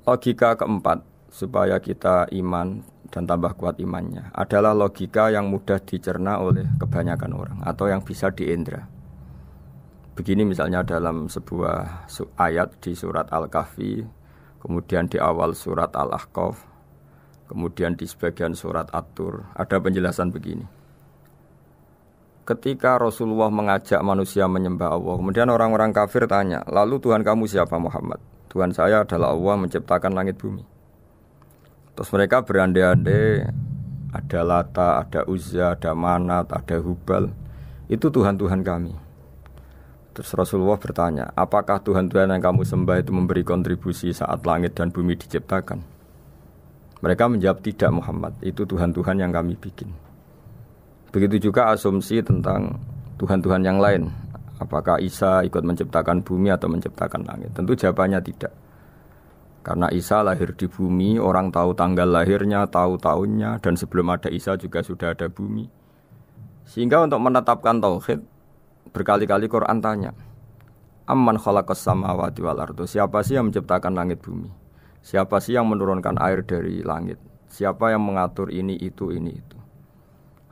Logika keempat supaya kita iman dan tambah kuat imannya adalah logika yang mudah dicerna oleh kebanyakan orang atau yang bisa diindra. Begini misalnya dalam sebuah ayat di surat Al-Kahfi, kemudian di awal surat Al-Ahqaf, kemudian di sebagian surat At-Tur, ada penjelasan begini. Ketika Rasulullah mengajak manusia menyembah Allah, kemudian orang-orang kafir tanya, lalu Tuhan kamu siapa Muhammad? Tuhan saya adalah Allah menciptakan langit bumi. Terus mereka berandai-andai, ada Lata, ada Uzza, ada Manat, ada Hubal. Itu Tuhan-Tuhan kami. Terus Rasulullah bertanya, apakah Tuhan-Tuhan yang kamu sembah itu memberi kontribusi saat langit dan bumi diciptakan? Mereka menjawab, tidak Muhammad, itu Tuhan-Tuhan yang kami bikin. Begitu juga asumsi tentang Tuhan-Tuhan yang lain. Apakah Isa ikut menciptakan bumi atau menciptakan langit? Tentu jawabannya tidak. Karena Isa lahir di bumi, orang tahu tanggal lahirnya, tahu tahunnya, dan sebelum ada Isa juga sudah ada bumi. Sehingga untuk menetapkan tauhid, berkali-kali Quran tanya, Amman khalaqas samawati wal ardo, siapa sih yang menciptakan langit bumi? Siapa sih yang menurunkan air dari langit? Siapa yang mengatur ini, itu.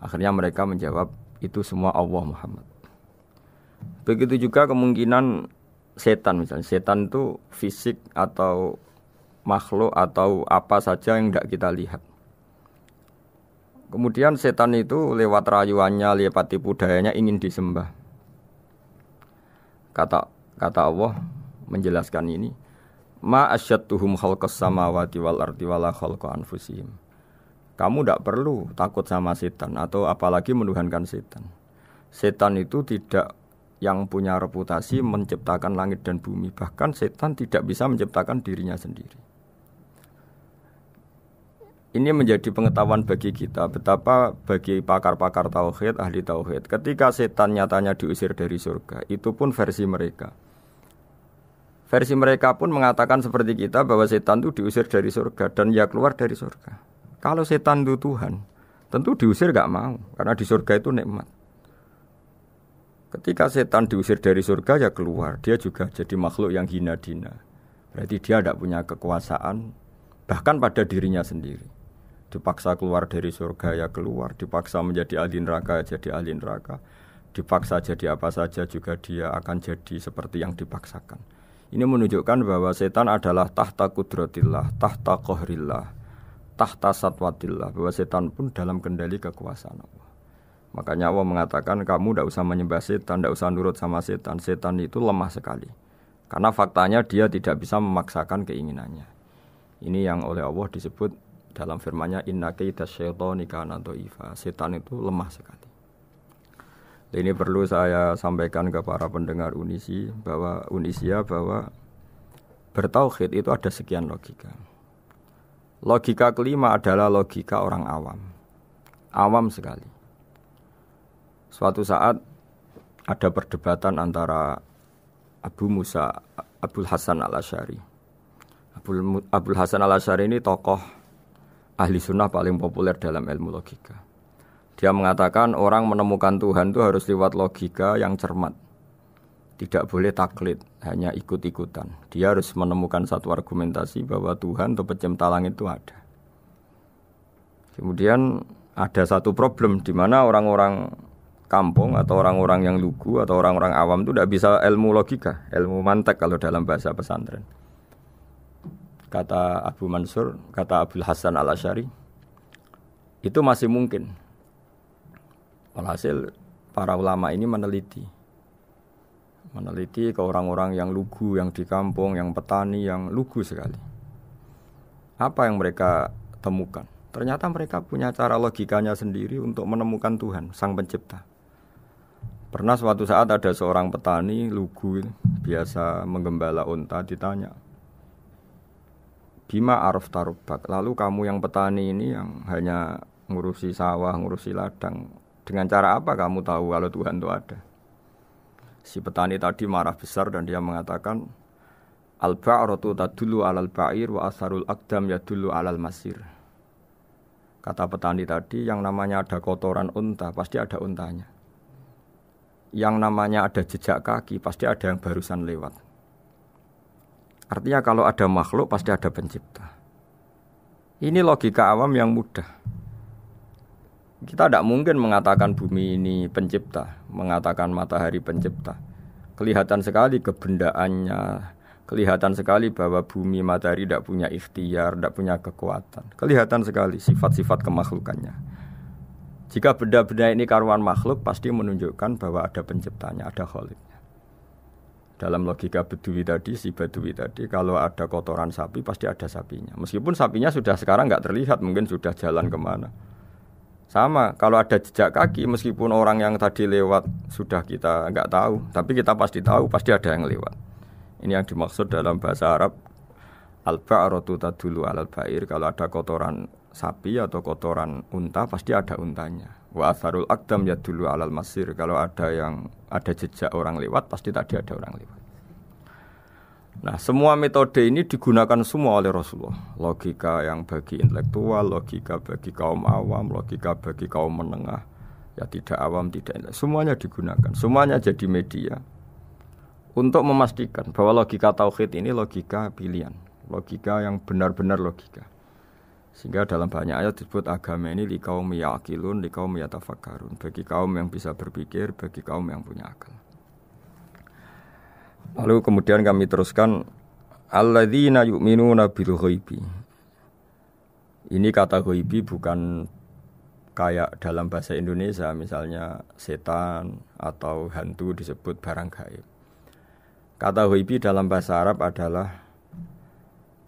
Akhirnya mereka menjawab, itu semua Allah Muhammad. Begitu juga kemungkinan setan misalnya. Setan itu fisik atau makhluk atau apa saja yang tidak kita lihat. Kemudian setan itu lewat rayuannya, lewat tipu dayanya ingin disembah. Kata Allah menjelaskan ini, Ma asyadtuhum khalqas samawati wal ardi wala khalqa anfusihim. Kamu tidak perlu takut sama setan atau apalagi menuhankan setan. Setan itu tidak yang punya reputasi menciptakan langit dan bumi. Bahkan setan tidak bisa menciptakan dirinya sendiri. Ini menjadi pengetahuan bagi kita. Betapa bagi pakar-pakar tauhid, ahli tauhid, ketika setan nyatanya diusir dari surga, itu pun versi mereka. Versi mereka pun mengatakan seperti kita bahwa setan itu diusir dari surga dan ya keluar dari surga. Kalau setan itu Tuhan, tentu diusir gak mau. Karena di surga itu nikmat. Ketika setan diusir dari surga ya keluar, dia juga jadi makhluk yang hina-dina. Berarti dia tidak punya kekuasaan, bahkan pada dirinya sendiri. Dipaksa keluar dari surga ya keluar, dipaksa menjadi ahli neraka ya jadi ahli neraka, dipaksa jadi apa saja juga dia akan jadi seperti yang dipaksakan. Ini menunjukkan bahwa setan adalah tahta kudratillah, tahta qahrillah, tahta satwatillah, bahwa setan pun dalam kendali kekuasaan Allah. Makanya Allah mengatakan kamu tidak usah menyembah setan, tidak usah nurut sama setan. Setan itu lemah sekali. Karena faktanya dia tidak bisa memaksakan keinginannya. Ini yang oleh Allah disebut dalam firman-Nya inna kaidas syaitani kana dhaifa. Setan itu lemah sekali. Ini perlu saya sampaikan ke para pendengar Unisia bahwa bertauhid itu ada sekian logika. Logika kelima adalah logika orang awam. Awam sekali. Suatu saat ada perdebatan antara Abul Hasan Al-Asy'ari. Abul Hasan Al-Asy'ari ini tokoh ahli sunnah paling populer dalam ilmu logika. Dia mengatakan orang menemukan Tuhan itu harus lewat logika yang cermat. Tidak boleh taklid, hanya ikut-ikutan. Dia harus menemukan satu argumentasi bahwa Tuhan atau pencipta langit itu ada. Kemudian ada satu problem di mana orang-orang kampung atau orang-orang yang lugu atau orang-orang awam itu tidak bisa ilmu logika, ilmu mantek kalau dalam bahasa pesantren. Kata Abu Mansur, kata Abul Hasan Al-Asy'ari, itu masih mungkin. Walhasil para ulama ini meneliti ke orang-orang yang lugu, yang di kampung, yang petani, yang lugu sekali. Apa yang mereka temukan? Ternyata mereka punya cara logikanya sendiri untuk menemukan Tuhan, Sang Pencipta. Pernah suatu saat ada seorang petani lugu, biasa menggembala unta, ditanya, Bima araf tarubak, lalu kamu yang petani ini yang hanya ngurusi sawah, ngurusi ladang, dengan cara apa kamu tahu kalau Tuhan itu ada? Si petani tadi marah besar dan dia mengatakan, Al-ba'ratu tadullu alal ba'ir wa asharul aqdam yadullu alal masir. Kata petani tadi, yang namanya ada kotoran unta, pasti ada untanya. Yang namanya ada jejak kaki, pasti ada yang barusan lewat. Artinya kalau ada makhluk pasti ada pencipta. Ini logika awam yang mudah. Kita tidak mungkin mengatakan bumi ini pencipta, mengatakan matahari pencipta. Kelihatan sekali kebendaannya, kelihatan sekali bahwa bumi matahari tidak punya ikhtiar, tidak punya kekuatan. Kelihatan sekali sifat-sifat kemakhlukannya. Jika benda-benda ini karuan makhluk, pasti menunjukkan bahwa ada penciptanya, ada khaliknya. Dalam logika Bedui tadi, si Bedui tadi, kalau ada kotoran sapi, pasti ada sapinya. Meskipun sapinya sudah sekarang nggak terlihat, mungkin sudah jalan kemana. Sama, kalau ada jejak kaki, meskipun orang yang tadi lewat sudah kita nggak tahu, tapi kita pasti tahu, pasti ada yang lewat. Ini yang dimaksud dalam bahasa Arab, al-ba'ratu tadullu alal ba'ir. Kalau ada kotoran sapi atau kotoran unta, pasti ada untanya. Wa atharul aqdam yadullu alal masir. Kalau ada jejak orang lewat, pasti tadi ada orang lewat. Nah, semua metode ini digunakan semua oleh Rasulullah. Logika yang bagi intelektual, logika bagi kaum awam, logika bagi kaum menengah, ya tidak awam, tidak intelektual. Semuanya digunakan, semuanya jadi media untuk memastikan bahwa logika tauhid ini logika pilihan, logika yang benar-benar logika. Sehingga dalam banyak ayat disebut agama ini liqaum yaqilun, liqaum yatafakkarun, bagi kaum yang bisa berpikir, bagi kaum yang punya akal. Lalu kemudian kami teruskan alladzina yu'minuna bil ghaibi. Ini kata ghaibi bukan kayak dalam bahasa Indonesia misalnya setan atau hantu disebut barang gaib. Kata ghaibi dalam bahasa Arab adalah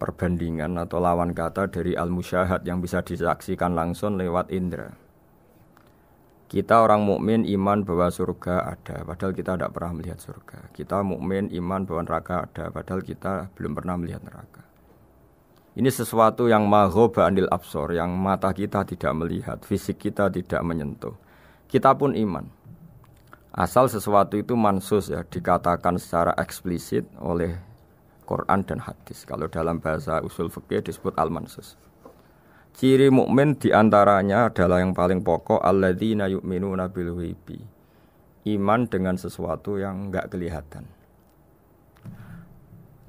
perbandingan atau lawan kata dari al-musyahad yang bisa disaksikan langsung lewat indera. Kita orang mukmin iman bahwa surga ada, padahal kita tidak pernah melihat surga. Kita mukmin iman bahwa neraka ada, padahal kita belum pernah melihat neraka. Ini sesuatu yang maghoba anil absor, yang mata kita tidak melihat, fisik kita tidak menyentuh. Kita pun iman. Asal sesuatu itu mansus ya, dikatakan secara eksplisit oleh Quran dan hadis. Kalau dalam bahasa usul fikih disebut al-mansus. Ciri mukmin diantaranya adalah yang paling pokok alladzina yu'minuna bil ghaibi. Iman dengan sesuatu yang enggak kelihatan.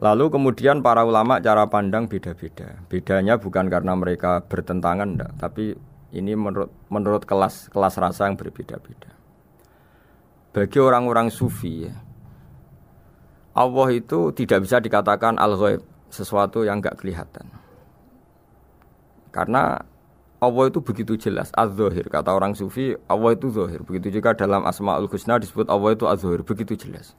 Lalu kemudian para ulama cara pandang beda-beda. Bedanya bukan karena mereka bertentangan enggak, tapi ini menurut kelas rasa yang berbeda-beda. Bagi orang-orang sufi ya, Allah itu tidak bisa dikatakan al-ghaib, sesuatu yang enggak kelihatan. Karena Allah itu begitu jelas, az-zahir. Kata orang sufi, Allah itu zahir. Begitu juga dalam Asmaul Husna disebut Allah itu az-zahir, begitu jelas.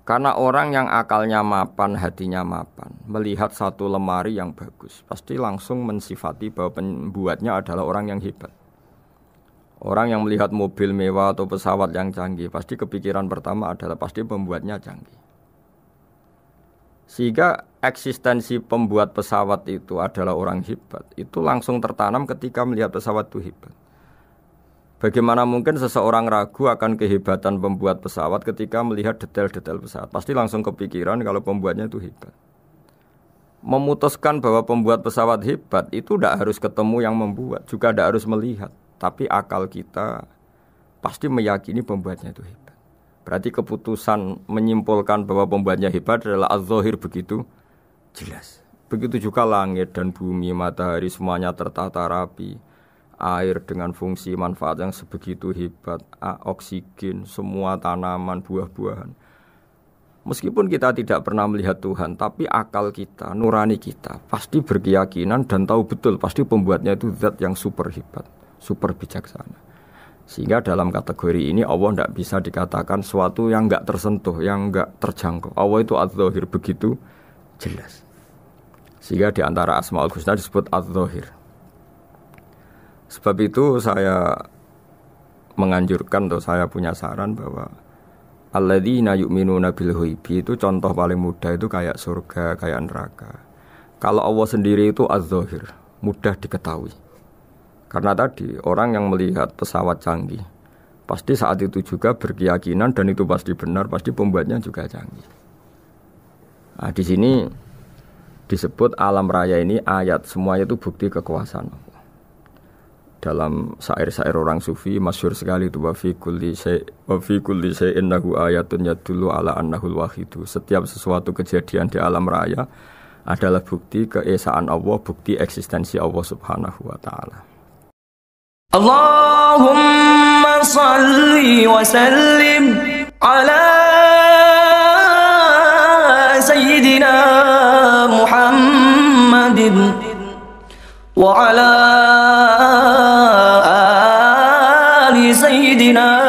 Karena orang yang akalnya mapan, hatinya mapan, melihat satu lemari yang bagus, pasti langsung mensifati bahwa pembuatnya adalah orang yang hebat. Orang yang melihat mobil mewah atau pesawat yang canggih, pasti kepikiran pertama adalah pasti pembuatnya canggih. Sehingga eksistensi pembuat pesawat itu adalah orang hebat, itu langsung tertanam ketika melihat pesawat itu hebat. Bagaimana mungkin seseorang ragu akan kehebatan pembuat pesawat ketika melihat detail-detail pesawat? Pasti langsung kepikiran kalau pembuatnya itu hebat. Memutuskan bahwa pembuat pesawat hebat itu tidak harus ketemu yang membuat, juga tidak harus melihat. Tapi akal kita pasti meyakini pembuatnya itu hebat. Berarti keputusan menyimpulkan bahwa pembuatnya hebat adalah az-zahir begitu jelas. Begitu juga langit dan bumi, matahari semuanya tertata rapi. Air dengan fungsi manfaat yang sebegitu hebat, oksigen, semua tanaman, buah-buahan. Meskipun kita tidak pernah melihat Tuhan, tapi akal kita, nurani kita pasti berkeyakinan dan tahu betul pasti pembuatnya itu zat yang super hebat, super bijaksana. Sehingga dalam kategori ini Allah tidak bisa dikatakan sesuatu yang enggak tersentuh, yang enggak terjangkau. Allah itu az-zahir begitu jelas. Sehingga di antara Asmaul Husna disebut az-zahir. Sebab itu saya menganjurkan atau saya punya saran bahwa alladzina yu'minuna bil ghaibi itu contoh paling mudah itu kayak surga, kayak neraka. Kalau Allah sendiri itu az-zahir, mudah diketahui. Karena tadi orang yang melihat pesawat canggih pasti saat itu juga berkeyakinan dan itu pasti benar, pasti pembuatnya juga canggih. Nah, di sini disebut alam raya ini ayat, semuanya itu bukti kekuasaan Allah. dalam syair-syair orang sufi masyhur sekali itu wa fi kulli syai'in lahu ayatun yadullu ala annahul wahidu. Setiap sesuatu kejadian di alam raya adalah bukti keesaan Allah, bukti eksistensi Allah Subhanahu wa taala. Allahumma salli wa sallim ala sayyidina Muhammadin wa ala ali sayyidina